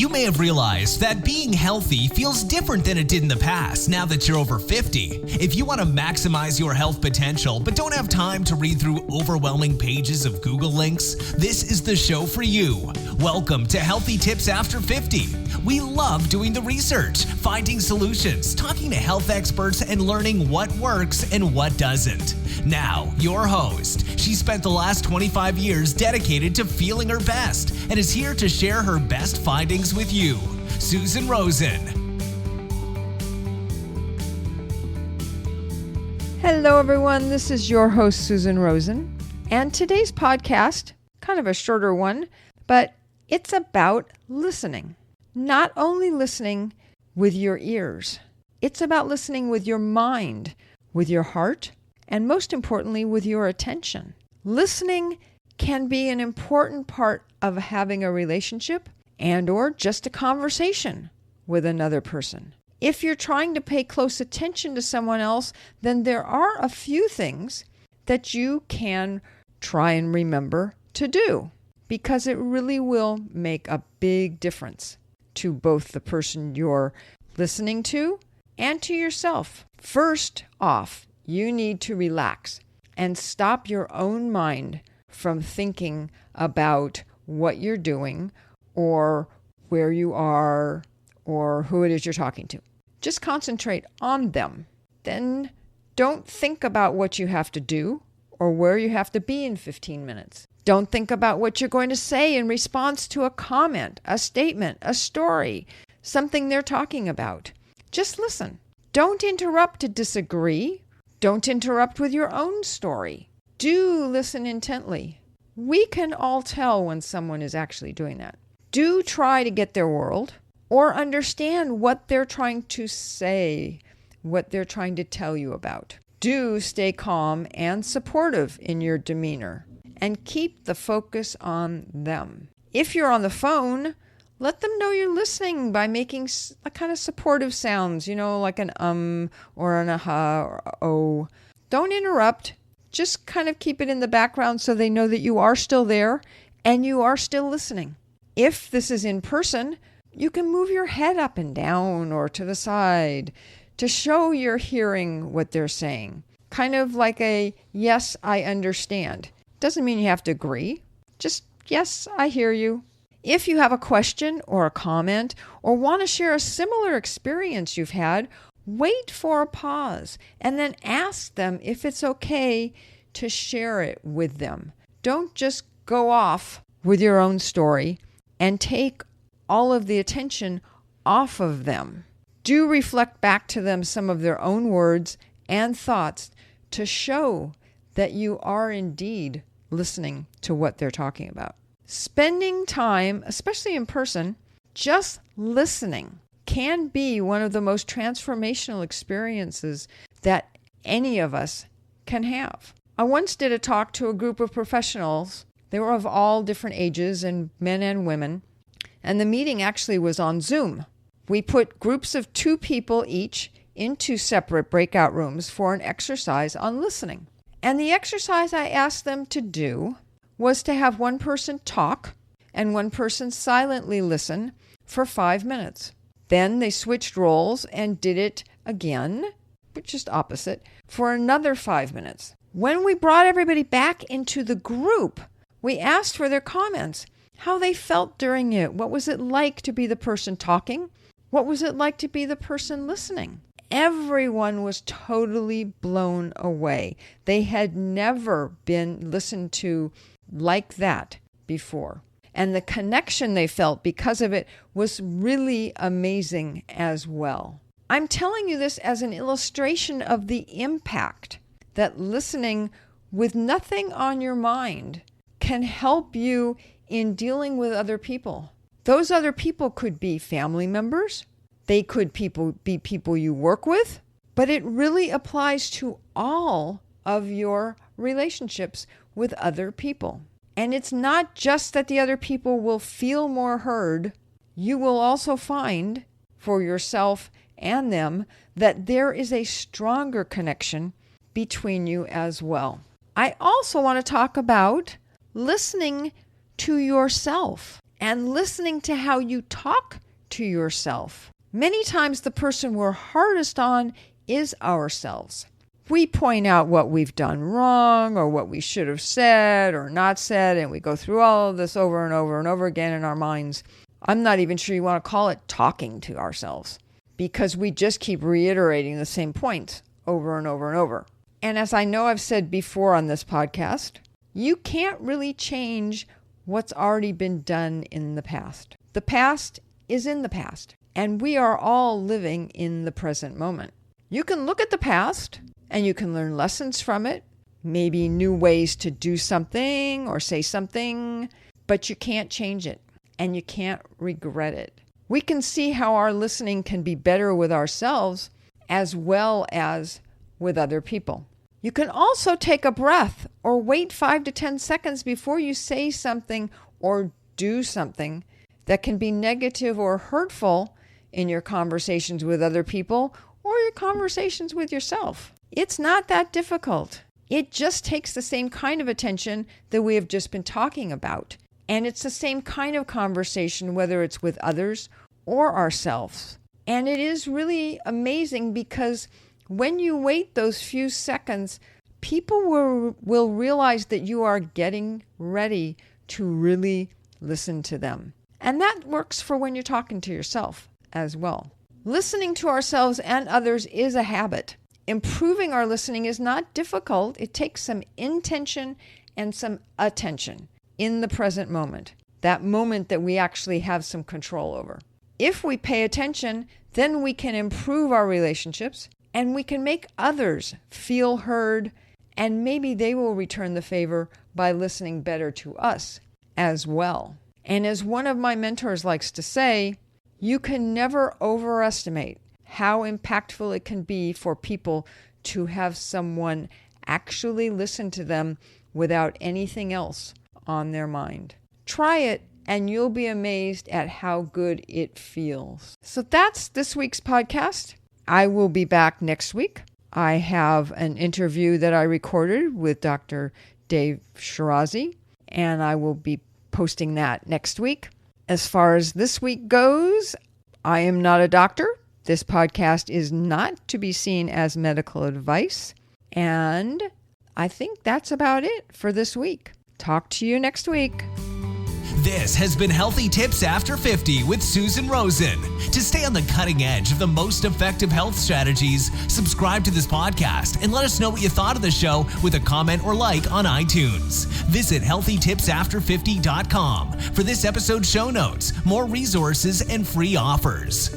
You may have realized that being healthy feels different than it did in the past now that you're over 50. If you want to maximize your health potential but don't have time to read through overwhelming pages of Google links, this is the show for you. Welcome to Healthy Tips After 50. We love doing the research, finding solutions, talking to health experts, and learning what works and what doesn't. Now, your host. She spent the last 25 years dedicated to feeling her best and is here to share her best findings with you, Susan Rosen. Hello, everyone. This is your host, Susan Rosen. And today's podcast, kind of a shorter one, but it's about listening. Not only listening with your ears, it's about listening with your mind, with your heart, and most importantly, with your attention. Listening can be an important part of having a relationship and or just a conversation with another person. If you're trying to pay close attention to someone else, then there are a few things that you can try and remember to do, because it really will make a big difference to both the person you're listening to and to yourself. First off, you need to relax and stop your own mind from thinking about what you're doing or where you are or who it is you're talking to. Just concentrate on them. Then don't think about what you have to do or where you have to be in 15 minutes. Don't think about what you're going to say in response to a comment, a statement, a story, something they're talking about. Just listen. Don't interrupt to disagree. Don't interrupt with your own story. Do listen intently. We can all tell when someone is actually doing that. Do try to get their world or understand what they're trying to say, what they're trying to tell you about. Do stay calm and supportive in your demeanor and keep the focus on them. If you're on the phone, let them know you're listening by making a kind of supportive sounds, like an or an aha or oh. Don't interrupt. Just kind of keep it in the background so they know that you are still there and you are still listening. If this is in person, you can move your head up and down or to the side to show you're hearing what they're saying. Kind of like a yes, I understand. Doesn't mean you have to agree. Just yes, I hear you. If you have a question or a comment or want to share a similar experience you've had, wait for a pause and then ask them if it's okay to share it with them. Don't just go off with your own story and take all of the attention off of them. Do reflect back to them some of their own words and thoughts to show that you are indeed listening to what they're talking about. Spending time, especially in person, just listening can be one of the most transformational experiences that any of us can have. I once did a talk to a group of professionals. They were of all different ages and men and women. And the meeting actually was on Zoom. We put groups of 2 people each into separate breakout rooms for an exercise on listening. And the exercise I asked them to do was to have one person talk and one person silently listen for 5 minutes. Then they switched roles and did it again, but just opposite, for another 5 minutes. When we brought everybody back into the group, we asked for their comments, how they felt during it. What was it like to be the person talking? What was it like to be the person listening? Everyone was totally blown away. They had never been listened to like that before. And the connection they felt because of it was really amazing as well. I'm telling you this as an illustration of the impact that listening with nothing on your mind can help you in dealing with other people. Those other people could be family members. They could be people you work with. But it really applies to all of your relationships with other people. And it's not just that the other people will feel more heard. You will also find for yourself and them that there is a stronger connection between you as well. I also want to talk about listening to yourself and listening to how you talk to yourself. Many times the person we're hardest on is ourselves. We point out what we've done wrong or what we should have said or not said, and we go through all of this over and over and over again in our minds. I'm not even sure you want to call it talking to ourselves, because we just keep reiterating the same points over and over and over. And as I know I've said before on this podcast, you can't really change what's already been done in the past. The past is in the past, and we are all living in the present moment. You can look at the past and you can learn lessons from it, maybe new ways to do something or say something, but you can't change it and you can't regret it. We can see how our listening can be better with ourselves as well as with other people. You can also take a breath or wait 5 to 10 seconds before you say something or do something that can be negative or hurtful in your conversations with other people or your conversations with yourself. It's not that difficult. It just takes the same kind of attention that we have just been talking about. And it's the same kind of conversation, whether it's with others or ourselves. And it is really amazing because when you wait those few seconds, people will realize that you are getting ready to really listen to them. And that works for when you're talking to yourself as well. Listening to ourselves and others is a habit. Improving our listening is not difficult. It takes some intention and some attention in the present moment, that moment that we actually have some control over. If we pay attention, then we can improve our relationships and we can make others feel heard, and maybe they will return the favor by listening better to us as well. And as one of my mentors likes to say, you can never overestimate how impactful it can be for people to have someone actually listen to them without anything else on their mind. Try it and you'll be amazed at how good it feels. So that's this week's podcast. I will be back next week. I have an interview that I recorded with Dr. Dave Shirazi, and I will be posting that next week. As far as this week goes, I am not a doctor. This podcast is not to be seen as medical advice. And I think that's about it for this week. Talk to you next week. This has been Healthy Tips After 50 with Susan Rosen. To stay on the cutting edge of the most effective health strategies, subscribe to this podcast and let us know what you thought of the show with a comment or like on iTunes. Visit healthytipsafter50.com for this episode's show notes, more resources, and free offers.